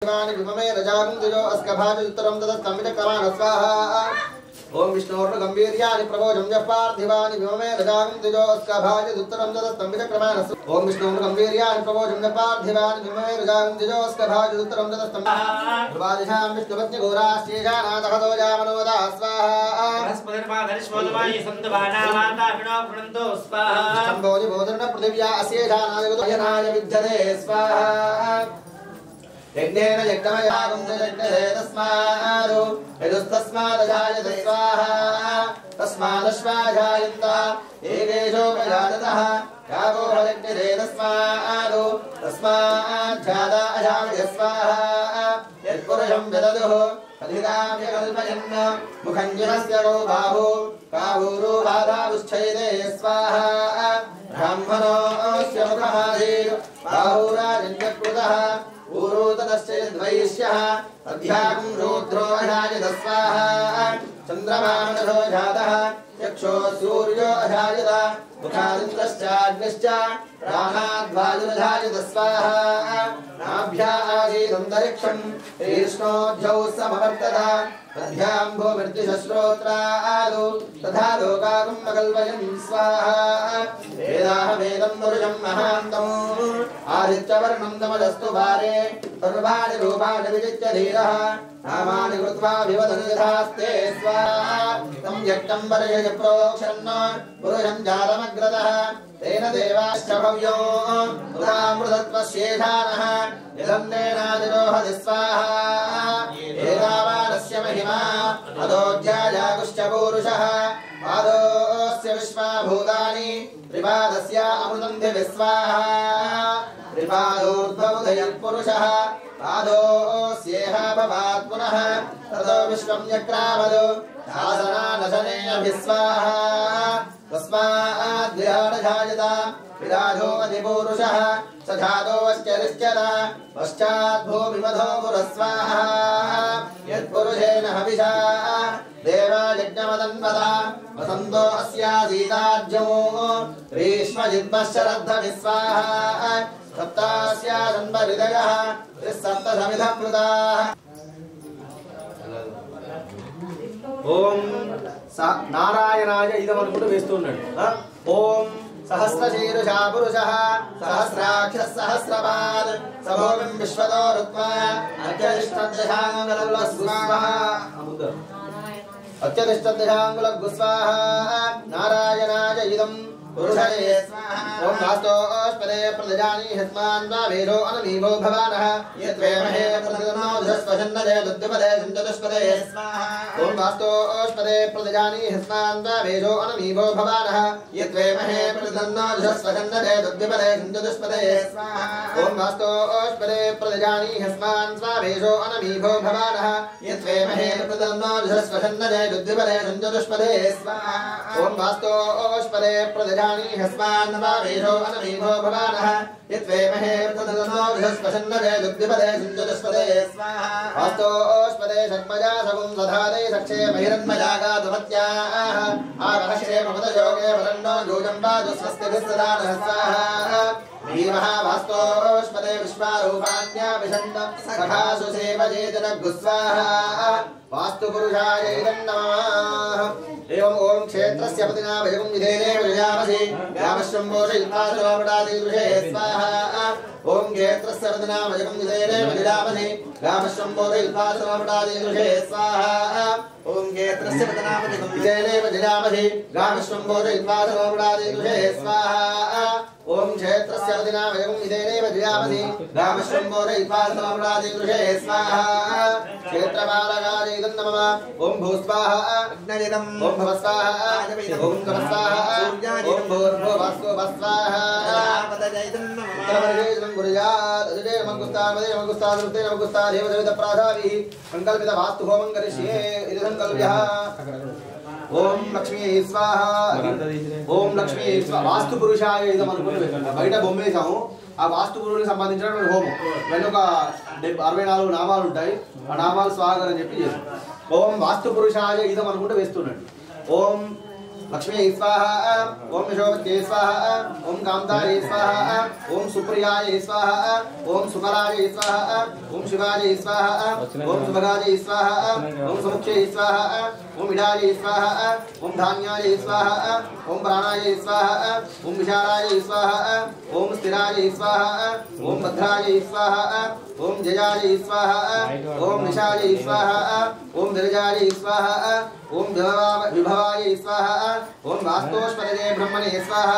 विममे रजागं तेजो अस्कभाज उत्तरं तदस्तमित क्रमान स्वाहा ओम विष्णोर्न गंभीर्यानि प्रभोजं यः पार्थिवानि विममे रजागं तेजो अस्कभाज उत्तरं तदस्तमित क्रमान ओम विष्णोर्न गंभीर्यानि प्रभोजं यः पार्थिवानि विममे रजागं तेजो अस्कभाज उत्तरं तदस्तमित ध्रुवादिशां विष्णुपत्नि घोराश्चेजानादहतो जामनोदा स्वाहा बृहस्पतिर्माधरिष्मोदमायि सन्तुभाना माता विनो प्रणन्तो स्वाहा शम्भोजि भोदर्न पृथिव्या अस्येजानादगतोयनाय विद्यते स्वाहा यज्ञेन यज्ञमयागं यज्ञते तस्मादो यदुस्तस्मादजायते स्वाहा तस्मादश्वाजायन्त एकेशो प्रजाततः यागो यज्ञते तस्मादो तस्माज्जाता अजायते स्वाहा यत्पुरुषं विदधुः अधिदाम्य कल्पयन् मुखञ्जनस्य गो बाहुरो बाधावुश्चैते स्वाहा ब्राह्मणोऽस्य मुखमाधीर् बाहुराजन्यकृतः ऊरो तदश्चैद्वैश्यः अध्यागं रुद्रो अजायत स्वाहा चन्द्रमानसो जातः यक्षो सूर्यो अजायत मुखादिन्द्रश्चाग्निश्च प्राणाद्वायुरजायत स्वाहा नाभ्या आसीदन्तरिक्षं कृष्णोऽध्यौ समवर्तत तद्भ्यां भूमिर्दिशश्रोत्रादो तथा लोकागं अकल्पयन् स्वाहा वेदाहमेदं पुरुषं महान्तम् आदित्यवर्णं तमजस्तु भारे सर्वाणि रूपाणि विजित्य धीरः नामानि कृत्वा विवदन्यथास्ते स्वाहा तं यज्ञं वर्षय प्रोक्षन् पुरुषं जातमग्रतः तेन देवाश्च भव्यो उदामृतत्वस्येषानः यदन्नेनादिरोहति स्वाहा एतावानस्य महिमा अदोऽध्यायागुश्च पूरुषः पादोऽस्य विश्वाभूतानि त्रिपादस्य अमृतं विस्वाहा त्रिपादोर्ध्वमुदयत्पुरुषः पादोऽस्येह भवात् पुनः ततो विश्वं यक्रामदो दासनानशनेऽभिस्वाहा तस्माद्विहानजायत विराजो अधिपूरुषः स जातोऽश्चरिश्चर पश्चाद्भूमिमधो पुरस्वाहा यत्पुरुषेण हविषा देवा यज्ञमदन्वता वसन्तो अस्यासीताज्यो ग्रीष्मजिद्मश्चरद्धविस्वाहा सप्तास्यादन्वहृदयः त्रिसप्तसमिधः प्लुताः ओम नारायणाय इदमनुకుంటూ వేస్తున్నాడు ओम सहस्रशीर्षा पुरुषः सहस्राक्षः सहस्रपाद सभोमिं विश्वतो ऋत्वा अत्यतिष्ठद्दशाङ्गुलगुस्वाहा नारायणाय इदं पुरुषये स्वाहा ओम नास्तोऽस्पदे प्रदजानि हस्मान् वेदो अनमीवो भवानः यद्वेमहे प्रदनोधस्वशन्नदे दुद्युपदे सञ्चतुष्पदे स्वाहा ओम नास्तोऽस्पदे प्रदजानि हस्मान् वेदो अनमीवो भवानः यद्वेमहे प्रदनोधस्वशन्नदे दुद्युपदे सञ्चतुष्पदे स्वाहा ओम नास्तोऽस्पदे प्रदजानि हस्मान् वेदो अनमीवो भवानः यद्वेमहे प्रदनोधस्वशन्नदे दुद्युपदे सञ्चतुष्पदे स्वाहा ओम नास्तोऽस्पदे प्रदजानि हस्मान् वेदो अनमीवो भवानः यद्वेमहे प्रदनोधस्वशन्नदे दुद्युपदे सञ्चतुष्पदे स्वाहा वास्तोऽस्पदे षट्मजा सगुं दधाते सक्षे महिरन्मजा गातुमत्याः आगहश्रे ममदयोगे वरन्नो योजम्बादु स्वस्तिभिस्सदानः स्वाहा महावास्तोऽस्पदे विश्वारूपाण्याभिषण्ड सखासु सेवजेतनगुस्वाहा वास्तुपुरुषाय इदं नमः एवं ओम क्षेत्रस्य पतिना भजगं विधेने भजामसि ग्रामशम्भोषयित्वासुरामडादिदृशे स्वाहा ओम क्षेत्रस्य पतिना भजगं विधेने भजामसि ग्रामशम्भोषयित्वासुरामडादिदृशे स्वाहा ओम क्षेत्रस्य पतिना भजगं विधेने भजामसि ग्रामशम्भोषयित्वासुरामडादिदृशे स्वाहा ओम क्षेत्रस्य पतिना भजगं विधेने भजामसि ग्रामशम्भोषयित्वासुरामडादिदृशे स्वाहा क्षेत्रपालकाय इदं नमः ओम भूस्वाहा अग्नयनं ओम भवस्वाहा ओम गमस्वाहा ओम भूर्भुवस्वाहा पदजयनं नमः गुरुजात अजय मंगुस्तावदे मंगुस्तादृते नमगुस्तादेव देवता प्राधाभिः संकल्पित वास्तु होमं करिष्ये इति संकल्प्यः ओम लक्ष्मी स्वाहा ओम लक्ष्मी स्वाहा वास्तु पुरुषाय इदं అనుకుంటూ బయట బొమ్మ వేసాము ఆ వాస్తు పురుషునికి సంబంధించిన హోమం వెన్న ఒక 64 నామాలు ఉంటాయి ఆ నామాలు స్వాగతం అని చెప్పి చేస్తాం ఓం వాస్తు పురుషాయ ఇదం అనుకుంటూ వేస్తున్నాడు ఓం लक्ष्मी स्वाहा ओम यशोवत्यै स्वाहा ओम कांतायै स्वाहा ओम सुप्रियायै स्वाहा ओम सुकलायै स्वाहा ओम शिवायै स्वाहा ओम सुभगायै स्वाहा ओम समुख्यै स्वाहा ओम इडायै स्वाहा ओम धान्यायै स्वाहा ओम प्राणायै स्वाहा ओम विशालायै स्वाहा ओम स्थिरायै स्वाहा ओम भद्रायै स्वाहा ओम जयायै स्वाहा ओम निशायै स्वाहा ओम विरजायै स्वाहा ओम विभवायै स्वाहा ओम वास्तोष्पदये ब्रह्मणे स्वाहा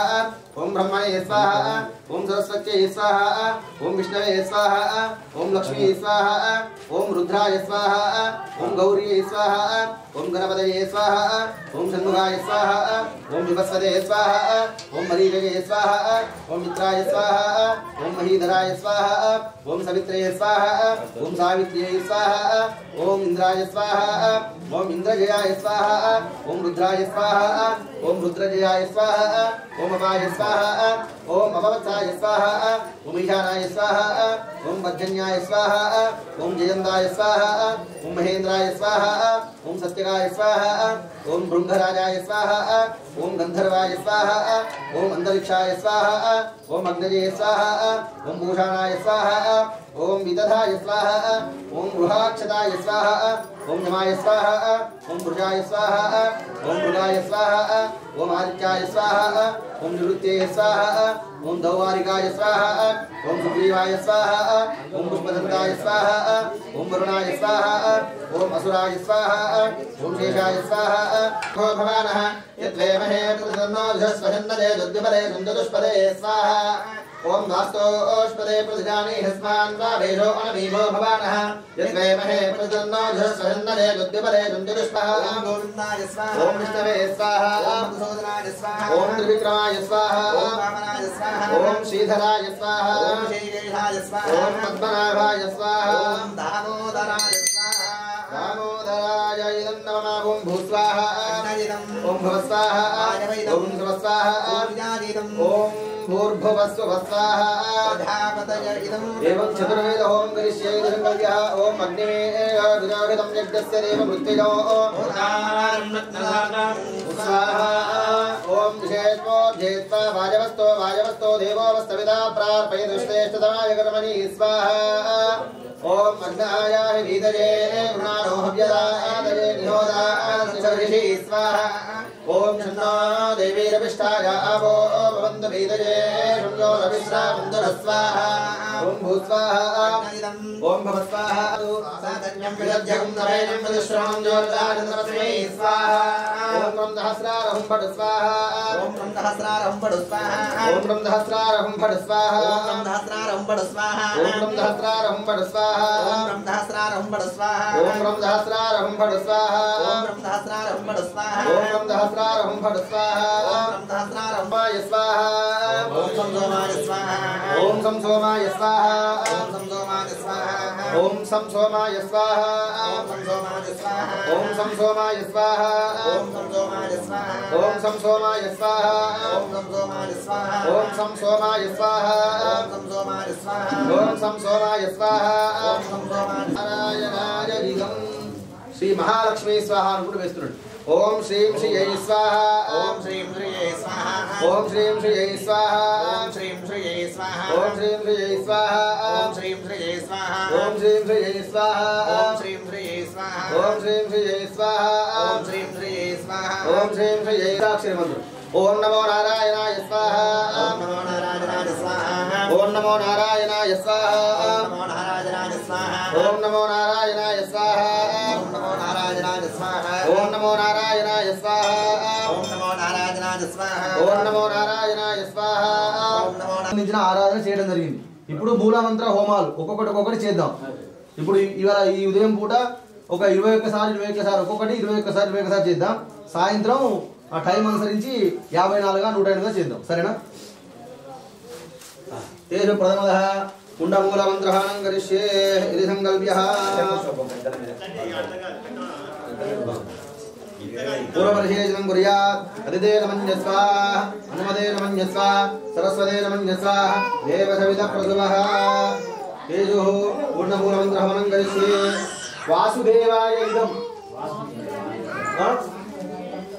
ओम ब्रह्मणे स्वाहा ओम सरस्वत्यै स्वाहा ओम विष्णवे स्वाहा ओम लक्ष्मी स्वाहा ओम रुद्राय स्वाहा ओम गौरी स्वाहा ओम गणपतये स्वाहा ओम षण्मुखाय स्वाहा ओम विभस्वते स्वाहा ओम मरीचये स्वाहा ओम मित्राय स्वाहा ओम महीधराय स्वाहा ओम सवित्रे स्वाहा ओम सावित्र्यै स्वाहा ओम इंद्राय स्वाहा ओम इंद्रजयाय स्वाहा ओम रुद्राय स्वाहा ओम रुद्रजयाय स्वाहा ओम अपाय स्वाहा ओम अपवत्साय स्वाहा ओम ईशानाय स्वाहा ओम वज्रन्याय स्वाहा ओम जयन्ताय स्वाहा ओम महेन्द्राय स्वाहा ओम सत्यकाय स्वाहा ओम भृंगराजाय स्वाहा ओम गंधर्वाय स्वाहा ओम अंतरिक्षाय स्वाहा ओम अग्नये स्वाहा ओम भूषणाय स्वाहा ओम विदधाय स्वाहा ओम गृहाक्षताय स्वाहा ओम यमाय स्वाहा ओम भुजाय स्वाहा ओम मृगाय स्वाहा ओम आदित्याय स्वाहा ओम निवृत्ते स्वाहा ओम दौवारिकाय स्वाहा ओम सुग्रीवाय स्वाहा ओम पुष्पदन्ताय स्वाहा ओम वरुणाय स्वाहा ओम असुराय स्वाहा ओम शेषाय स्वाहा को भवानः यद्वेमहे प्रतन्नोऽधस्वहन्नदे दुद्युपदे सुन्दुष्पदे स्वाहा ओम वास्तोष्पदे प्रतिजानी हस्मान् वा वेदो अनमीभो भवानः यद्वेमहे प्रतन्नोऽधस्वहन्नदे दुद्युपदे सुन्दुष्पः ओम गोविन्दाय स्वाहा ओम विष्णवे स्वाहा ओम मधुसूदनाय स्वाहा ओम त्रिविक्रमाय स्वाहा ओम वामनाय स्वाहा ओम श्रीधराय स्वाहा ओम श्रीकेशाय स्वाहा ओम पद्मनाभाय स्वाहा ओम दामोदराय स्वाहा दामोदराय इदं नमः ओम भूस्वाहा ओम भवस्वाहा ओम भवस्वाहा ओम भूर्भुवस्वस्वाहा एवं चतुर्वेद ओम करिष्ये संकल्प्यः ओम अग्निमेघविरोहितं यज्ञस्य देव मृत्युजो स्वाहा ओम विशेषो जेत्वा वाजवस्तो वाजवस्तो देवो वस्तविदा प्रार्पयदुष्टेष्टतमाय कर्मणि स्वाहा ओम अग्नायाः वीदये वृणारो हव्यदादये निहोदादृशऋषि स्वाहा ओम शन्नो देवीरविष्टाय आवो भवन्तु वीदये शन्नो रविश्रावन्तु स्वाहा ओम भूस्वाहा ओम भवस्वाहा साधन्यं विदध्यं नवैनं विदुश्रमं ज्योतिराजनमस्मै स्वाहा ओम ब्रह्म सहस्रारहं फट् स्वाहा ओम ब्रह्म सहस्रारहं फट् स्वाहा ओम ब्रह्म सहस्रारहं फट् स्वाहा ओम ब्रह्म सहस्रारहं फट् स्वाहा ओम ब्रह्म सहस्रारहं फट् स्वाहा ओम ब्रह्म सहस्रारहं फट् स्वाहा ओम ब्रह्म सहस्रारहं फट् स्वाहा ओम ब्रह्म सहस्रारहं फट् स्वाहा ओम ब्रह्म सहस्रारहं फट् स्वाहा ओम ब्रह्म सहस्रारहं स्वाहा ओम संसोमाय स्वाहा ओम संसोमाय स्वाहा ओम संसोमाय स्वाहा ओम संसोमाय स्वाहा ओम संसोमाय स्वाहा ओम संसोमाय स्वाहा ओम संसोमाय स्वाहा ओम संसोमाय स्वाहा ओम संसोमाय स्वाहा ओम संसोमाय स्वाहा ओम संसोमाय स्वाहा ओम संसोमाय स्वाहा ओम संसोमाय नारायणाय दिगं श्री महालक्ष्मी स्वाहा అనుకుంటూ వేస్తున్నాడు ओम श्रीं श्रीयै स्वाहा ओम श्रीं श्रीयै स्वाहा ओम श्रीं श्रीयै स्वाहा ओम श्रीं श्रीयै स्वाहा ओम श्रीं श्रीयै स्वाहा ओम श्रीं श्रीयै स्वाहा ओम श्रीं श्रीयै स्वाहा ओम श्रीं श्रीयै स्वाहा ओम श्रीं श्रीयै स्वाहा ओम श्रीं श्रीयै स्वाहा ओम श्रीं श्रीयै अक्षर मंत्र ओम नमो नारायणाय स्वाहा ओम नमो नारायणाय स्वाहा ओम नमो नारायणाय स्वाहा ओम नमो नारायणाय स्वाहा ओम नमो नारायणाय स्वाहा ओम नमो नारायणाय स्वाहा ओम नमो नारायणाय स्वाहा ओम नमो नारायणाय स्वाहा ओम नमो नारायणाय स्वाहा ओम नमो నిజన ఆరాధన చేయడం జరిగింది ఇప్పుడు మూలమంత్ర హోమాలు ఒక్కొక్కటి చేద్దాం ఇప్పుడు ఇవాళ ఈ ఉదయం పూట ఒక 21 సార్లు ఒక్కొక్కటి 21 సార్లు చేద్దాం సాయంత్రం ఆ టైం అనుసరించి 54గా 108గా చేద్దాం సరేనా తేజో ప్రథమదః కుండమూలమంత్రహానం కరిష్యే ఇది సంకల్ప్యః पूर्वपरिशेषणं कुर्यात् अदिते नमन्यस्व अनुमते नमन्यस्व सरस्वते नमन्यस्व देवसवितप्रसवः तेजोः पूर्णमूलमन्त्रहवनं करिष्ये वासुदेवाय इदं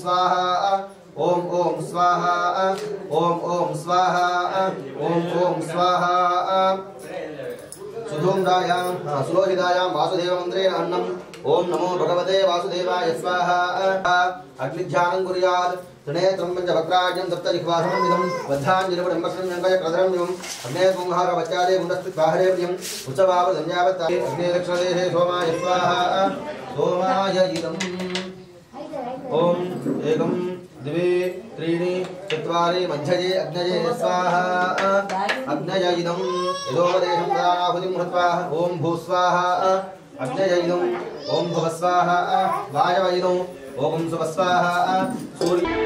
स्वाहा ओम ओम स्वाहा ओम ओम स्वाहा ओम ओम स्वाहा सुधूम्रायां सुलोहितायां वासुदेवमन्त्रेण अन्नम् ओम नमो भगवते वासुदेवाय स्वाहा अग्निध्यानं कुर्यात् त्रिनेत्रं पञ्चवक्त्राज्ञं सप्तजिह्वासमन्वितं बद्धाञ्जलिपटं वक्त्रं यङ्कयक्रदरम्यम् अग्नेयपुंहारवच्यादे गुण्डस्त्वाहरे प्रियम् उच्चवावृतं यावत् अग्नेयदक्षिणदेशे सोमाय स्वाहा सोमाय इदम् ओम एकं द्वे त्रीणि चत्वारि मध्यजे अग्नये स्वाहा अग्नय इदं यदोपदेशं दानाहुतिं हृत्वा ओम भूस्वाहा अग्नय इदं ओम भुवस्वाहा वायव इदं ओम सुवस्वाहा सूर्य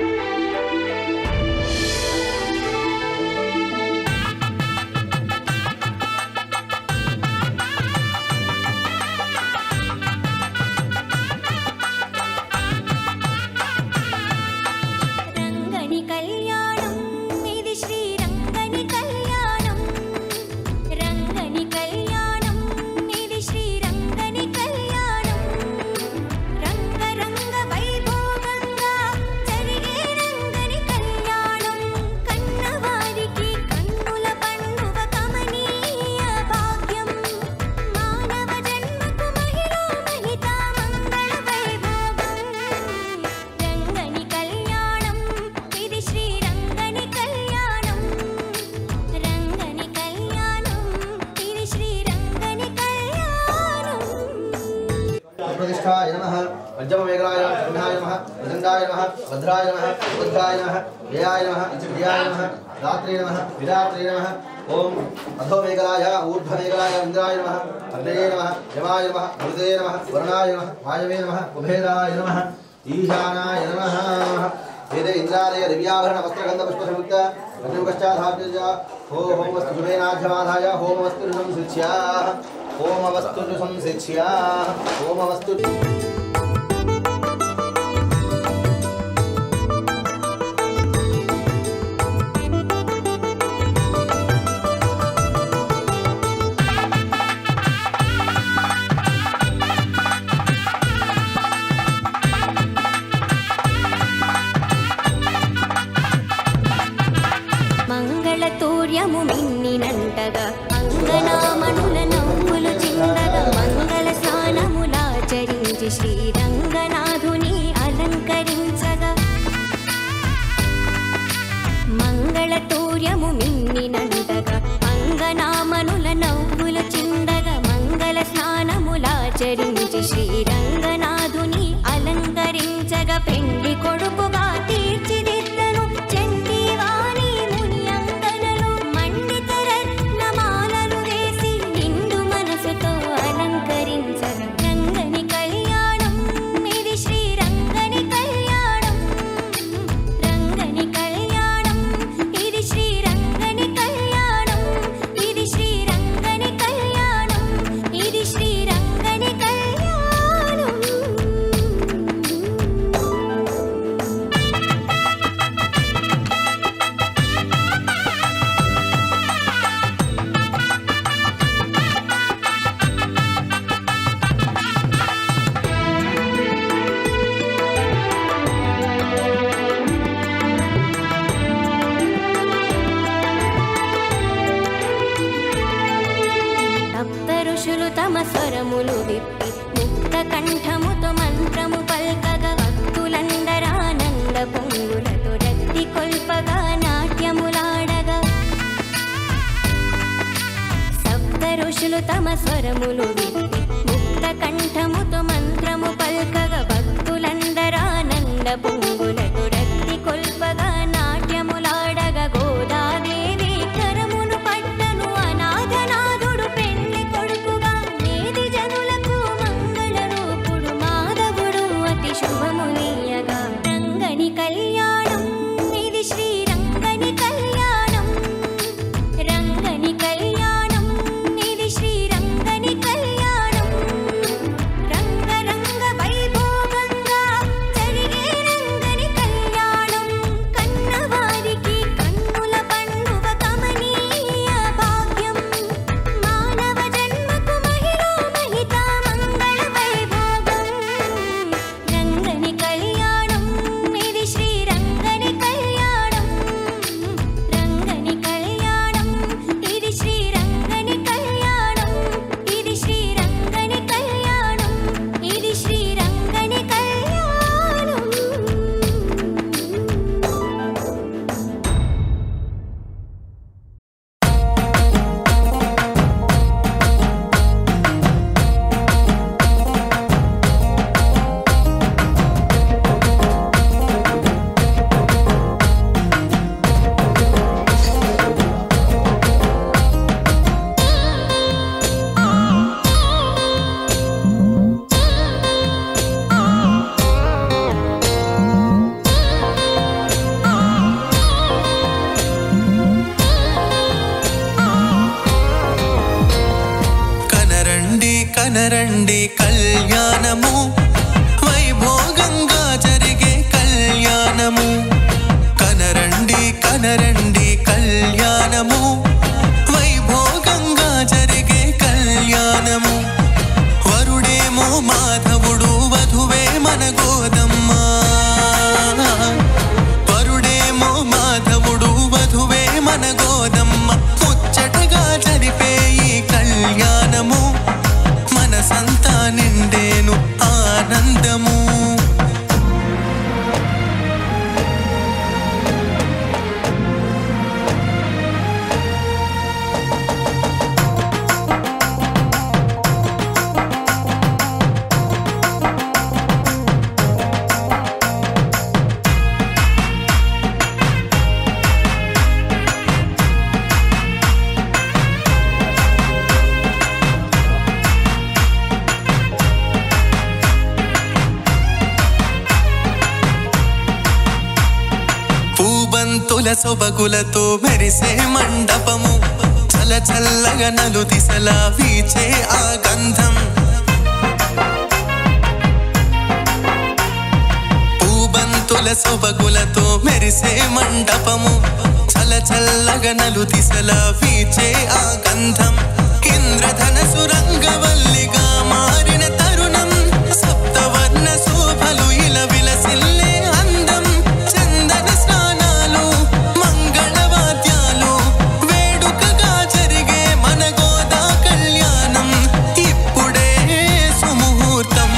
प्रतिष्ठाय नमः पंचममेघलाय सिंहाय नमः विदंडाय नमः भद्राय नमः बुद्धाय नमः व्ययाय नमः विजयाय नमः रात्रे नमः विरात्रे नमः ओम अधोमेघलाय ऊर्ध्वमेघलाय इंद्राय नमः अग्नये नमः यमाय नमः मरुते नमः वरुणाय नमः वायवे नमः कुबेराय नमः ईशानाय नमः वेदे इंद्रादय दिव्याभरण वस्त्रगंध पुष्पसंयुक्त अग्निपश्चाधाप्य होमवस्तु शुभेनाध्यमाधाय होमवस्तु संशिच्या होमवस्तु संशिच्या होमवस्तु మంగళతూర్యము మిన్నినంటగా అంగనామణుల నవ్వులు చిందగా మంగళ స్నానములాచరించి శ్రీరంగనాథుని అలంకరించగా మంగళతూర్యము మిన్నినంటగా అంగనామణుల నవ్వులు చిందగా మంగళ స్నానములాచరించి శ్రీరంగనాథుని అలంకరించగా పెండ్లి కొడుకుగా తీర్చిదిద్దను చంటివాణి ముని అంగనలు మండిత రత్నమాలలు వేసి నిండు మనసుతో అలంకరించగా రంగని కళ్యాణం ఇది శ్రీరంగని కళ్యాణం రంగని కళ్యాణం ఇది శ్రీరంగని కళ్యాణం ఇది శ్రీరంగని కళ్యాణం ఇది శ్రీరంగని కళ్యాణం. సప్త ఋషులు తమ స్వరములు విప్పి ముక్త కంఠముతో మంత్రము పల్కగా భక్తులందరానంద పొంగులతో రక్తి కొల్పగా నాట్యములాడగా సప్త ఋషులు తమ స్వరములు విప్పి ముక్త కంఠముతో మంత్రము పల్కగా భక్తులందరానంద పొంగులతో రక్తి కొల్పగా నాట్యములాడగా గోదాదేవి కరమును పట్టను అనాథనాథుడు పెళ్లి కొడుకుగా నేది జనులకు మంగళ రూపుడు మాధవుడు అతి శుభమునీయగా రంగని కళ్యాణం ఇది శ్రీరంగని కళ్యాణం రంగని కళ్యాణం ఇది శ్రీరంగని కళ్యాణం రంగరంగ వైభోగంగా జరిగే రంగని కళ్యాణం పూబంతుల సొబగులతో మెరిసే మండపము చల చల్లగా నలు దిశలా వీచే ఆ గంధం పూబంతుల సొబగులతో మెరిసే మండపము చల చల్లగా నలు దిశలా వీచే ఆ గంధం ఇంద్రధనసు రంగవల్లిగా మారిన తరుణం సప్తవర్ణ శోభలు ఇలా విలసిల్లే అందం చందన స్నానాలు మంగళవాద్యాలు వేడుకగా జరిగే మన గోదా కళ్యాణం ఇప్పుడే సుముహూర్తం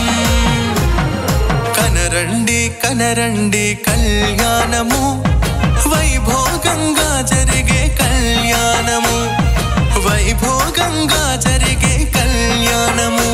కనరండి కనరండి కళ్యాణము వైభోగంగా జరిగే కళ్యాణము వైభోగంగా జరిగే కళ్యాణము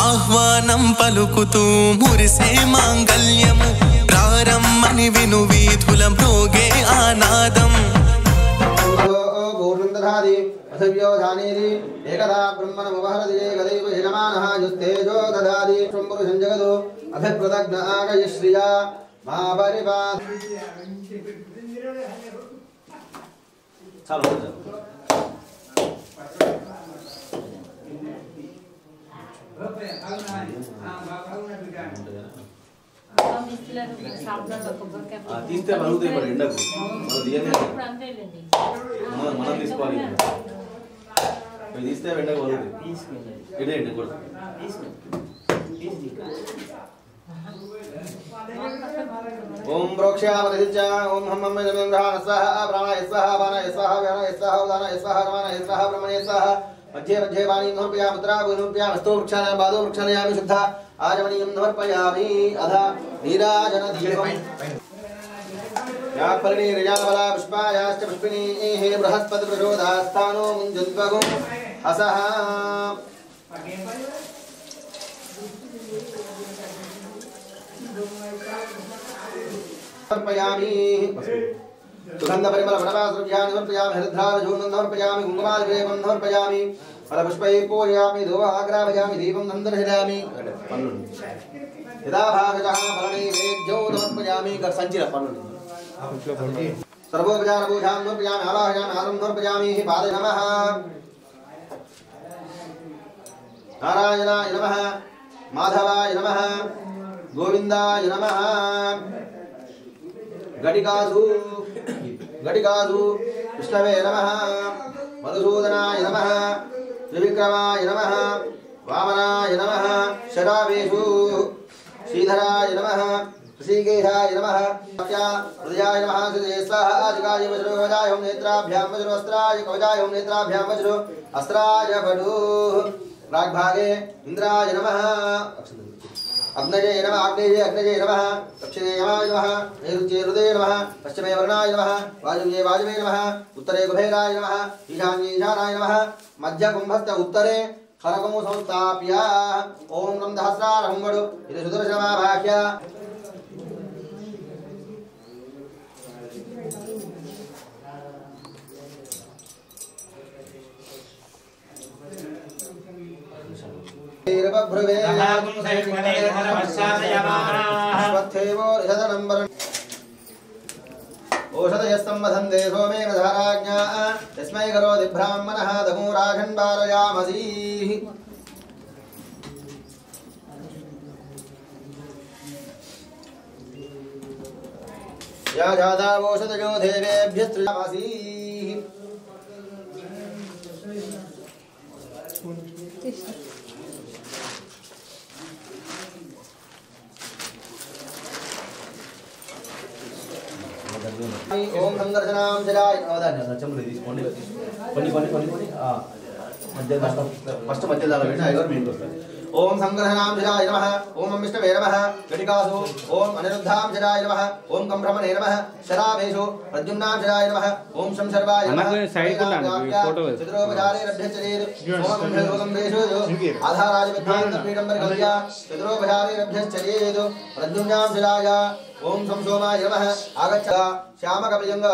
ఆహ్వానం పలుకుతూ మురిసే మాంగళ్యము ప్రారమ్మని విను వీధుల మ్రోగే ఆనాదం ఏకదా బ్రహ్మణముపహరది ఏకదైవ యజమానః యుస్తేజో దదాది పురుషం జగదో అభిప్రదగ్న ఆగయ శ్రియా మా పరిపాద చాలు తీస్తే వలుగుతాయి మరి ఎండకు మనం తీసుకోవాలి తీస్తే ఎండకు వలుగుతాయి ఇదే ఎండ కూడా ఓం ప్రోక్షయామదిత్య ఓం హం హం నమేంద్రాణ స్వాహ ప్రాణాయ స్వాహ బాణాయ స్వాహ వ్యానాయ స్వాహ ఉదానాయ స్వాహ రమానాయ స్వాహ బ్రహ్మణే స్వాహ मध्ये मध्ये वाणी नमर्पयामि मुद्रा गुरुभ्यां स्तो वृक्षाणां पादो वृक्षालयामि शुद्धा आजमनीयं समर्पयामि अधा नीराजन दीपं या परिणीरजाबला पुष्पायाश्च पुष्पिनीः बृहस्पति प्रचोदास्थानो मुञ्जन्त्वगुं असः समर्पयामि सुगंध परिमल वनवासृभ्यानि समर्पयामि हरिद्रारजूर्णं समर्पयामि कुङ्कुमादिलेपं समर्पयामि फलपुष्पैः पूजयामि धूपमाग्रापयामि दीपं दर्शयामि यदा भागतः फलनैवेद्यौ समर्पयामि संचिर सर्वोपचारपूजां समर्पयामि आवाहयामि आसनं समर्पयामि पादे नमः नारायणाय नमः माधवाय नमः गोविन्दाय नमः घटिकासु विष्णवे नमः मधुसूदनाय नमः त्रिविक्रमाय नमः वामनाय नमः शरावेषु श्रीधराय नमः ऋषिकेशाय नमः हृदयाय नमः हृदये स्वाहा आदिकाय वज्रो कवचाय ओं नेत्राभ्यां वज्रो अस्त्राय कवचाय ओं नेत्राभ्यां वज्रो अस्त्राय पटु प्राग्भागे इन्द्राय नमः अग्नये नमः अग्नये नमः दक्षिणे यमाय नमः नैऋत्ये हृदये नमः पश्चिमे वरुणाय नमः वायुव्ये वायुवे नमः उत्तरे कुबेराय नमः ईशान्ये ईशानाय नमः मध्यकुम्भस्य उत्तरे खरकमु संस्थाप्य ओं नमः सहस्रारहं वडु इति सुदर्शनमाभाष्य औषधयस्तंवधन्ते सोमेन धाराज्ञा तस्मै करोति ब्राह्मणः दमूराघन् वारयामसि या जातावोषधयो देवेभ्यस्त्रियामसि ओम संदर्शनां जलाय చమురు తీసుకోండి కొన్ని మధ్య ఫస్ట్ మధ్య దాకా పెట్టి ఐదు మెయిన్ వస్తాయి ओम संग्रहणांशजाय नमः ओम अमिष्टवे नमः घटिकासु ओम अनिरुद्धांशजाय नमः ओम कंभ्रमणे नमः शरावेषु प्रद्युम्नांशजाय नमः ओम शंशर्वाय नमः चतुरोपचारे रभ्यश्चरेत् ओम कंभ्रगम्बेषु आधाराय विद्वान्तपीडम्बरगल्या चतुरोपचारे रभ्यश्चरेत् प्रद्युम्नांशजाय ओम संसोमाय नमः आगच्छ श्यामकप्रियंग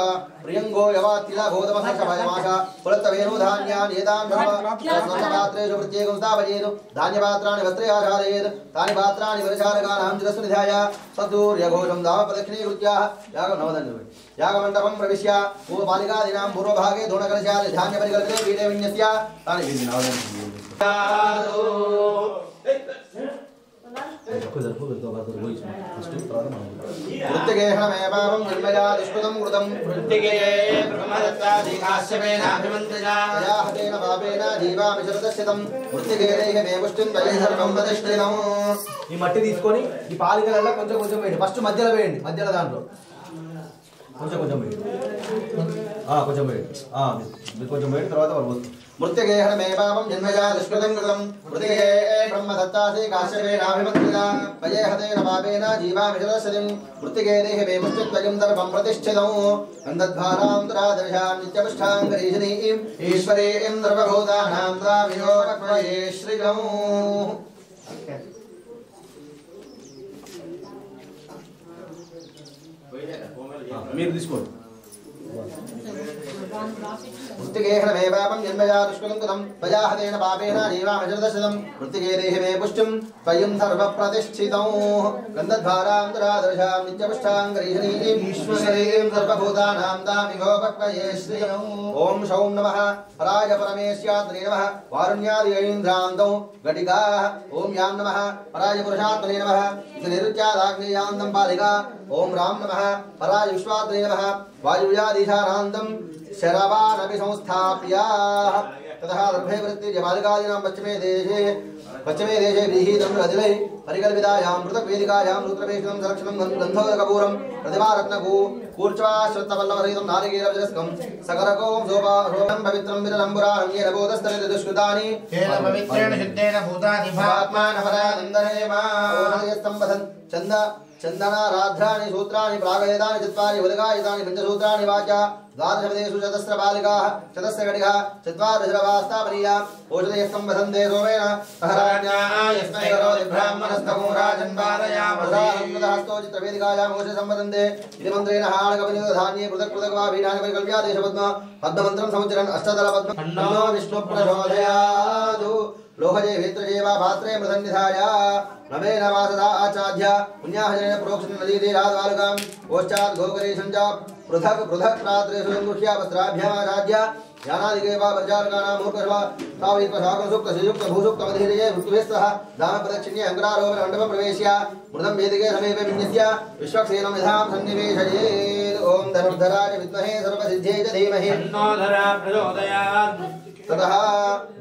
प्रियंगो यवातिला गोधमसक्षभयमाश पुलत्तवेनो धान्यानि एतान् सर्वपात्रेषु प्रत्येकं स्थापयेत् धान्यपात्राणि वस्त्रे आचारयेत् तानि पात्राणि परिचारकानां चिरस्तु निधाय सद्दूर्यघोषं दामप्रदक्षिणीकृत्य यागमण्डपं प्रविश्य पूर्वबालिकादीनां पूर्वभागे धूणकलशाले धान्यपरिकल्पिते पीठे विन्यस्य तानि वृत्तिगेहमेवावं जन्मया दुष्कृतं कृतं वृत्तिगे प्रथमदत्ताधिकाश्यमेनाभिमन्त्रिजायाहतेन पापेन जीवामि शरदश्चितं वृत्तिगेदैः मे पुष्टिं वै सर्वं प्रतिष्ठितम् ఈ మట్టి తీసుకొని ఈ పాలికలలో కొంచెం కొంచెం వేయండి ఫస్ట్ మధ్యలో వేయండి మధ్యలో దాంట్లో కొంచెం కొంచెం వేయండి కొంచెం వేయండి మీరు కొంచెం వేయండి తర్వాత వాళ్ళు मृत्तिगेहमेवावं जन्मया दुष्कृतं कृतं मृत्तिगे ब्रह्मदत्तासि काश्यपेनाभिमन्त्रिता वयेहतेन पापेन जीवामि शरदश्चितं मृत्तिगेदेः मे पुष्टित्वयं सर्वं प्रतिष्ठितं गन्धद्वारां दुरादर्शां नित्यपुष्टां गरीषणीं ईश्वरीं सर्वभूतानां तामियोपक्वये श्रियम् మీరు తీసుకోండి मृत्तिगेहमेवावं जन्मया दुष्कृतं कृतं त्वयाहतेन पापेन जीवामि शरदश्चितं मृत्तिगेदेः मे पुष्टिं त्वयं सर्वप्रतिष्ठितं गन्धद्वारां दुरादर्शां नित्यपुष्टां गरीषणीं ईश्वरीं सर्वभूतानां तामिहोपक्वये श्रियम् ॐ शौं नमः पराय परमेश्यात्मने नमः वारुण्यादिगैन्द्रान्तौ घटिकाः ॐ यां नमः पराय पुरुषात्मने नमः निरुच्यादाग्नेयान्तं पालिका ॐ रां नमः पराय विश्वात्मने नमः वायुव्यादिशानान्तं शरवानपि संस्थाप्य ततः दर्भे वृत्ति बालिकादीनां पश्चिमे देशे व्रीहितं रदिलै परिकल्पितायां पृथक् वेदिकायां रुद्रवेषणं संरक्षणं गन्धोदकपूरं प्रतिमारत्नकू कूर्चवाश्रत्तवल्लभरहितं नारिकेलवजस्कं सकरकों सोपां पवित्रं विरलम्बुराणं येन बोधस्तरे दुष्कृतानि तेन पवित्रेण सिद्धेन भूतानि भात्मानपरानन्दनेमा ओषधयस्तम्भसन् चन्दनाराध्राणि सूत्राणि प्रागयतानि चत्वारि उदगायतानि पञ्चसूत्राणि वाचा द्वादशपदेषु चतस्रबालिकाः चतस्रघटिकाः चत्वादशरवास्तापनीया ओषधयस्तम्भसन्ते सोमेन सहराज्ञायस्मै करोति ब्राह्मणस्तमो राजन्वादयामो चित्रवेदिकायां ओषधसम्भसन्ते इति मन्त्रेण हाणकपनिधान्ये पृथक् पृथक् वा भीडानि परिकल्प्य देशपद्म पद्ममन्त्रं समुच्चरन् अष्टदलपद्म अन्नो विष्णुप्रचोदयात् लोहजे वेत्रजेवा पात्रे मृदन्निधाय नमेन वासदा आचाध्य पुण्याहजनेन प्रोक्षण नदीतीराद्वालकां ओश्चात् गोकरीशञ्च पृथक् पृथक् रात्रेषु सङ्गृह्य वस्त्राभ्यामाचार्य ज्ञानादिके वा प्रचारकाणां मूर्खशवा सावित्वशाकसुक्तशयुक्तभूसुक्तमधीरये ऋत्विस्तः दानप्रदक्षिण्ये अङ्कुरारोपण मण्डपं प्रवेश्य मृदं वेदिके समीपे विन्यस्य विश्वक्सेनं यथां सन्निवेशयेत् ॐ धनुर्धराय विद्महे सर्वसिद्ध्यै च धीमहि तन्नो धरा प्रचोदयात् ततः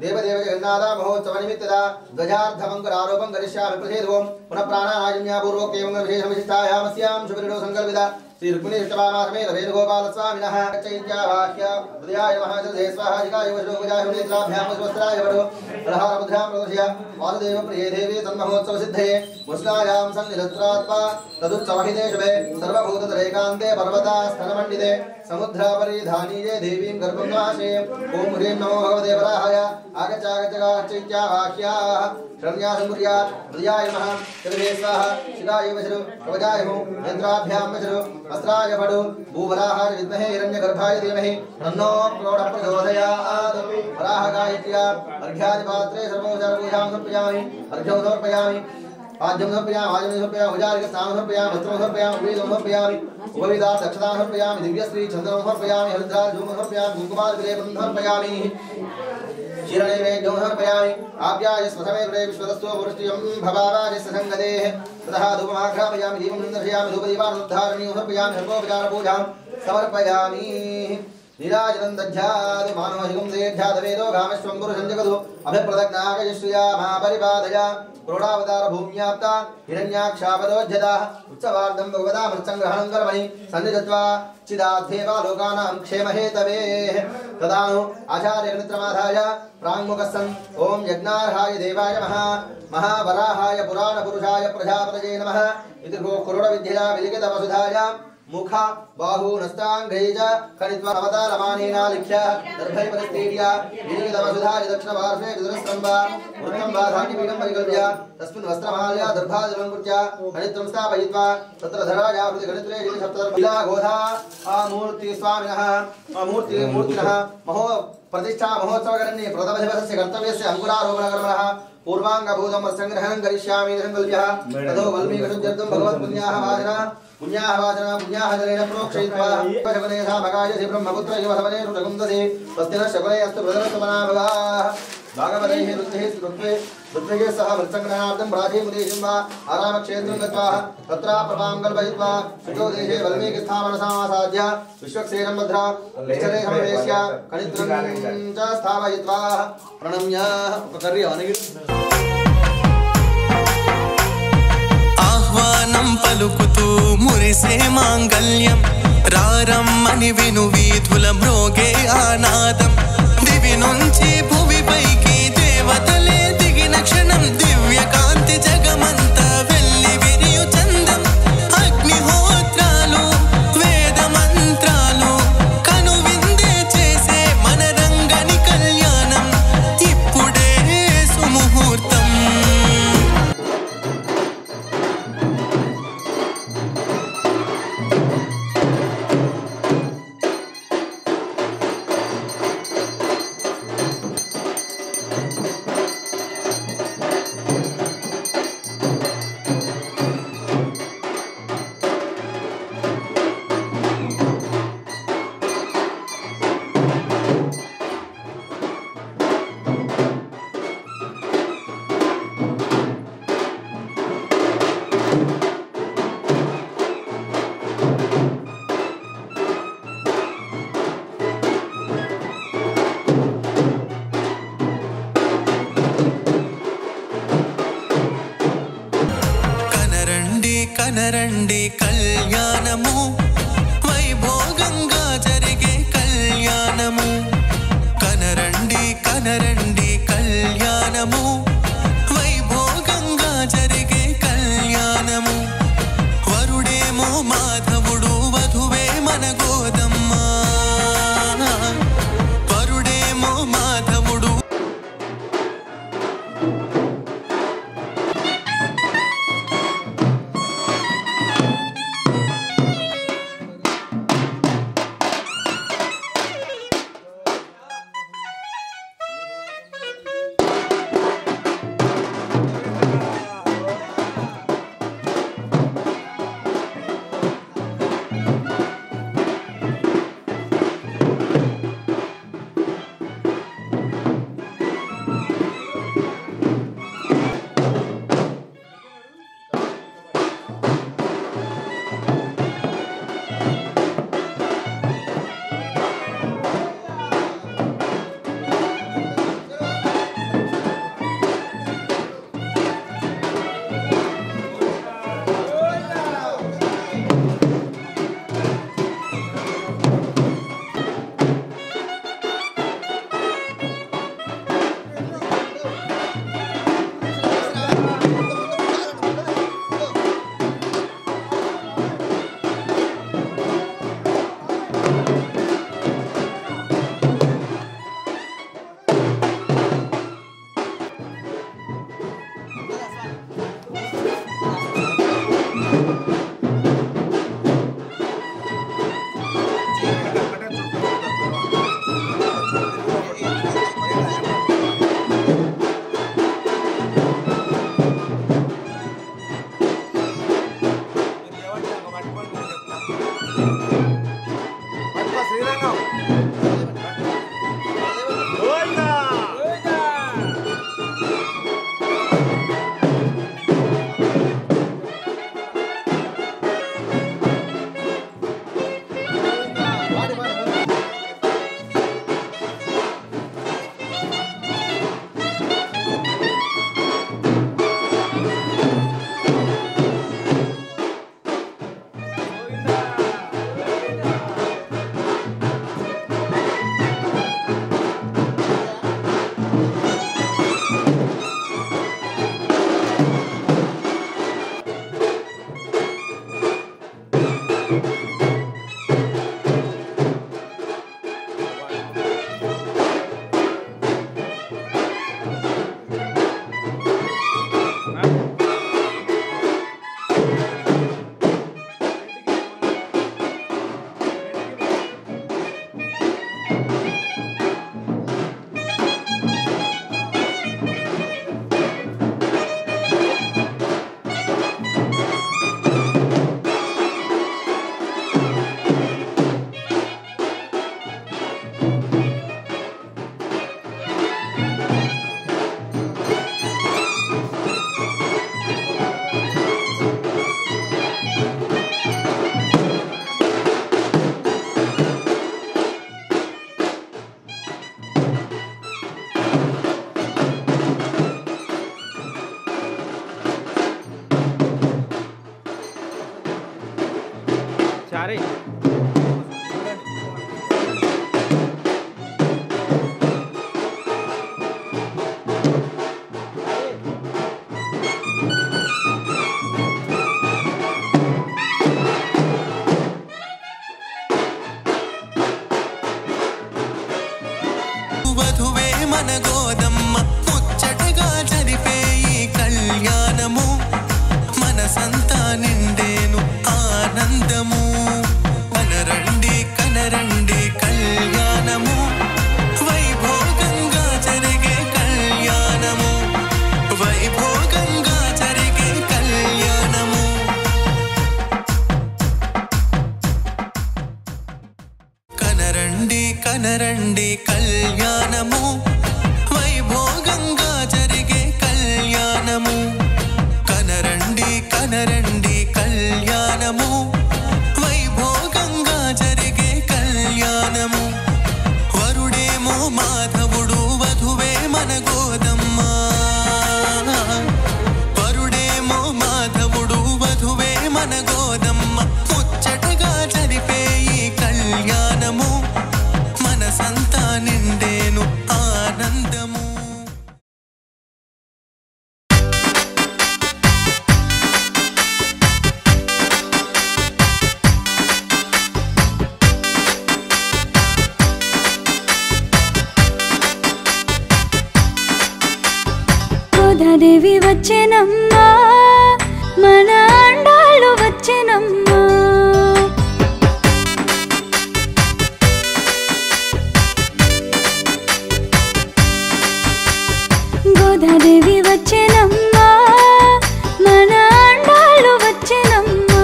देवदेव जगन्नाथ महोत्सव निमित्तदा ध्वजार्धमङ्कुरारोपं करिष्यामि प्रसेदों पुनः प्राणानायम्या पूर्वोक्तेवं विशेषविशिष्टायामस्यां शुभरिणो संकल्पिता श्री रुक्मिणी समेत वेणुगोपाल स्वामिनः चैत्यावाह्य हृदयाय महाजलधे स्वाहाजिकाय वज्रोपजाय नेत्राभ्यां वस्त्राय वरो अलहारमुद्रां प्रदर्शय वासुदेव प्रिये देवी तन्महोत्सव सिद्धये मुस्कायां सन्निधत्रात्मा तदुत्सवहितेशवे सर्वभूततरेकान्ते पर्वतास्थलमण्डिते समुद्रापरिधानीये देवीं गर्भं वासे ॐ ह्रीं नमो भगवते वराहाय आगच्चागच्चैत्यावाह्याः शरण्यासंकुर्यात् हृदयाय नमः हृदये स्वाहा शिवाय वज्रो कवचाय हो नेत्राभ्यां वज्रो वस्त्राय पडु भूवराहाय विद्महे हिरण्यगर्भाय धीमहि तन्नो क्रोडः प्रचोदयात् वराहगायत्र्या अर्घ्यादिपात्रे सर्वोपचारपूजां समर्पयामि अर्घ्यं समर्पयामि आद्यं समर्पयामि आजं समर्पयामि उजारिकस्नानं समर्पयामि वस्त्रं समर्पयामि उपवीतं समर्पयामि उपवीतात् दक्षतां समर्पयामि दिव्यश्री चन्दनं समर्पयामि हरिद्रार्जुनं समर्पयामि कुङ्कुमार्घ्यलेपनं समर्पयामि क्षीरनैवेद्यं समर्पयामि आप्याय स्वसमेतरे विश्वतस्त्व पुरुष्टियं भवावाजस्य सङ्गतेः ततः धूपमाघ्रापयामि दीपं दर्शयामि धूपदीपानुद्धारणीं समर्पयामि सर्वोपचारपूजां समर्पयामि नीराजनं दध्यात् मानवहिगं देध्यादवेदो गामश्वं पुरुषं जगदु अभिप्रदग्नागयश्रिया महापरिपादय क्रोडावतार भूम्याप्ता हिरण्याक्षापदोज्जदाः उत्सवार्धं भगवता मृत्सङ्ग्रहणं कर्मणि सन्निधत्वा चिदाद्धेवा लोकानां क्षेमहेतवे तदानु आचार्यनित्रमाधाय प्राङ्मुखस्सन् ॐ यज्ञार्हाय देवाय महावराहाय पुराणपुरुषाय प्रजापतये नमः इति क्रोडविद्यया विलिखितवसुधाय मुख बाहु नस्तांगैज खनित्वा अवतारमानेन लिख्य दर्भैपदस्तेर्या विलिखितवसुधाय दक्षिणपार्श्वे विदुरस्तम्भा वृत्तं बाधान्यपीठं परिकल्प्य तस्मिन् वस्त्रमाल्या दर्भाजलं कृत्य खनित्रं स्थापयित्वा तत्र धरायावृति खनित्रे सप्तदर्भिला गोधा मूर्ति स्वामिनः मूर्तिनः महो प्रतिष्ठा महोत्सवकरणे प्रथमदिवसस्य कर्तव्यस्य अंकुरारोपणकर्मणः पूर्वाङ्गभूतं संग्रहणं करिष्यामि संकल्प्यः ततो वल्मीकशुद्ध्यर्थं भगवत्पुण्याः वाचना जलेन प्रोक्षयित्वा शकुनेशा मगाय ब्रह्मपुत्र युवसवने रुगुन्दसे स्वस्तिनः शकुने अस्तु प्रदरस्तमनाभगाः भागवतैः ऋत्विगे सह मृत्सङ्ग्रहणार्थं प्राचीमुदेशं वा आरामक्षेत्रं गत्वा तत्र प्रभां कल्पयित्वा शुचो देशे वल्मीकिस्थापनसमासाद्य विश्वक्सेनं भद्रा निश्चले समवेश्य कणित्रं च स्थापयित्वा प्रणम्य उपकर्य ఆహ్వానం పలుకుతూ మురిసే మాంగళ్యం రారమ్మని విను వీధుల మ్రోగే ఆనాదం దివి నుంచి భువిపైకి దేవతలే దిగిన క్షణం దివ్య కాంతి జగమంతా వెళ్ళి విరియు చందం అగ్నిహోత్రాలు వేద మంత్రాలు కనువిందే చేసే మన రంగని కళ్యాణం ఇప్పుడే సుముహూర్తం కనరండి కళ్యాణము వైభోగంగా జరిగే కళ్యాణము కనరండి కళ్యాణము వైభోగంగా జరిగే కళ్యాణము వరుడేమో మాధవుడు వధువే మన గోదమ్మ వరుడేమో మాధవుడు వధువే మన గోదమ్మ ముచ్చటగా జరిపే ఈ కళ్యాణము మనసంతా నిండేను ఆనందము కనరండి కనరండి కళ్యాణము వైభోగంగా జరిగే కళ్యాణము వైభోగంగా జరిగే కళ్యాణము కనరండి కనరండి కళ్యాణము వైభోగంగా జరిగే కళ్యాణము కనరండి కనరండి కళ్యాణము వైభోగంగా జరిగే కళ్యాణము వరుడేమో మాధవుడు వధువే మన గోదమ్మ వరుడేమో మాధవుడు వధువే మన గోదమ్మ ముచ్చటగా జరిపే ఈ కళ్యాణము మనసంతా నిండేను ఆనందము గోదాదేవి వచ్చెనమ్మా మన అండాళ్ళు వచ్చెనమ్మా గోదాదేవి వచ్చెనమ్మా మన అండాళ్ళు వచ్చెనమ్మా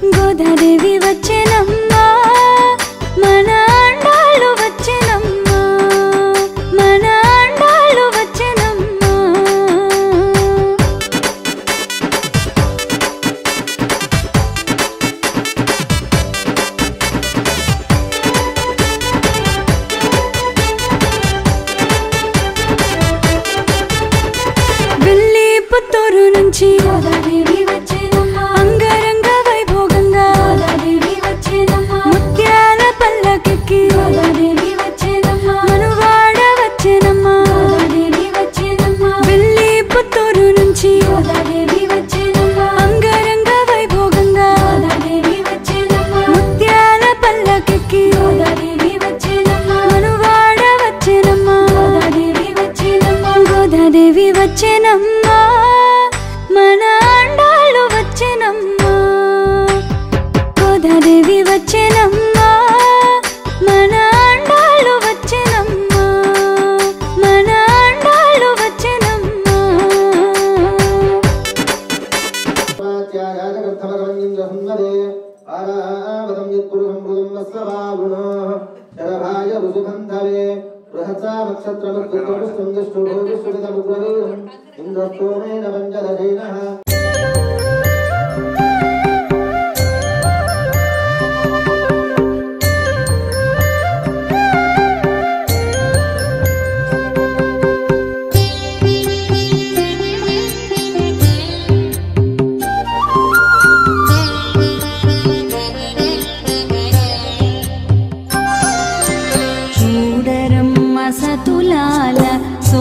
గోదాదేవి వచ్చెనమ్మా మన అండాళ్ళు వచ్చెనమ్మా మన అండాళ్ళు వచ్చెనమ్మా వెళ్ళి పుత్తూరు నుంచి గోదాదేవి వచ్చేనమ్మా అంగరంగ వైభోగంగా గోదాదేవి వచ్చేనమ్మా ముత్యాల పల్లకెక్కి గోదాదేవి వచ్చేనమ్మా మనువాడ వచ్చేనమ్మా గోదాదేవి వచ్చేనమ్మా వెళ్ళి పుత్తూరు నుంచి గోదాదేవి వచ్చేనమ్మా అంగరంగ వైభోగంగా గోదాదేవి వచ్చేనమ్మా ముత్యాల పల్లకెక్కి గోదాదేవి వచ్చేనమ్మా మనువాడ వచ్చేనమ్మా గోదాదేవి వచ్చేనమ్మా గోదాదేవి వచ్చెనమ్మా మన అండాళ్ళు వచ్చెనమ్మా గోదాదేవి వచ్చెనమ్మా మన అండాళ్ళు వచ్చెనమ్మా మన అండాళ్ళు వచ్చెనమ్మా చూడరమ్మ సతులాల సో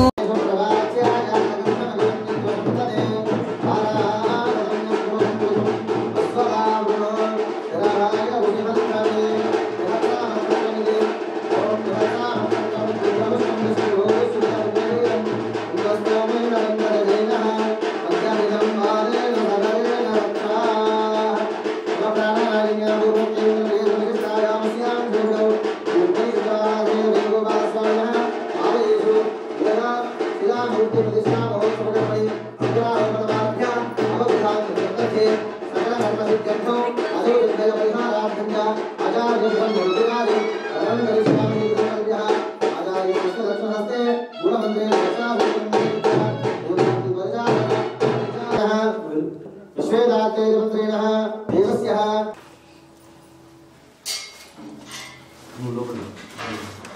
నువ్వు లోపలికి.